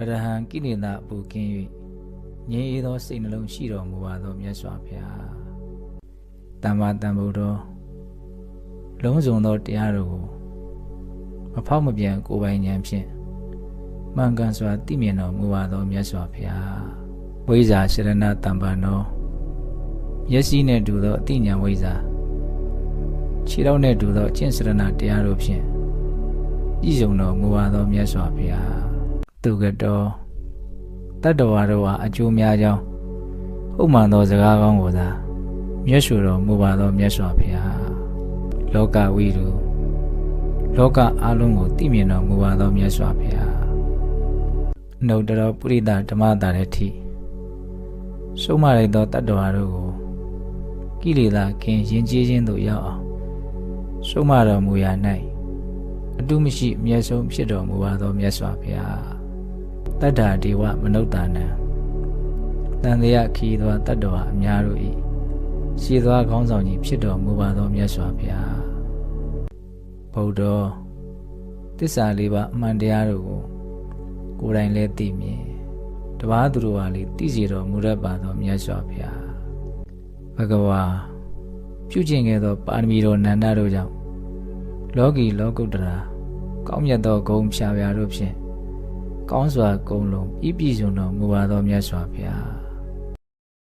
အရဟံကိလေသာပူကင်း၍ငြိမ်းအေးသောစိတ်နှလုံးရှိတော်မူပါသောမြတ်စွာဘုရားတမ္မာတန်ဖိုးသောလုံးစုံသောတရားတို့ကိုမဖောက်မပြန်ကိုယ်ပိုင်ဉာဏ်ဖြင့်မှန်ကန်စွာသိမြင်တော်မူပါသောမြတ်စွာဘုရားဝိဇ္ဇာရှရဏတမ္ပန်သောမျက်စိနှင့်တူသောအသိဉာဏ်ဝိဇ္ဇာခြေထောက်နှင့်တူသောအကျင့်စရဏတရားတို့ဖြင့်ပြည့်စုံတော်မူပါသောမြတ်စွာဘုရားသူကတော်တတ္တဝါတို့ဟာအကျိုးများကြောင်းဟုတ်မှန်သောစကားကောင်းကိုသာမျက်ရှုတော်မူပါသောမြတ်စွာဘုရားလောကဝိတုလောကအလုံးကိုသိမြင်တော်မူပါသောမြတ်စွာဘုရားနှုတ်တော်ပုရိသဓမ္မတာရတိဆုံးမလိုက်သောတတ္တဝါတို့ကိုကိလေသာခင်ယဉ်ကျေးခြင်းသို့ရောက်အောင်ဆုံးမတော်မူရာ၌အတုမရှိအမျက်ဆုံးဖြစ်တော်မူပါသောမြတ်စွာဘုရားတတ္ထာဒေဝမနုဿာနံတန်တရားခီးသောတတ္တဝါအများတို့၏ရှည်သောခေါင်းဆောင်ကြီးဖြစ်တော်မူပါသောမြတ်စွာဘုရားဗုဒ္ဓသစ္စာလေးပါးအမှန်တရားတို့ကိုကိုယ်တိုင်လည်းသိမြင်တပါးသူတို့ဟာလည်းသိစေတော်မူရပါသောမြတ်စွာဘုရားဘဂဝါပြုကျင့်ခဲ့သောပါရမီတော်နန္ဒတို့ကြောင့်လောကီလောကုတ္တရာကောင်းမြတ်သောဂုဏ်ဖြာဖြာတို့ဖြင့်ကောင်းစွာဂုဏ်လုံးပြည့်စုံတော်မူပါသောမြတ်စွာဘုရား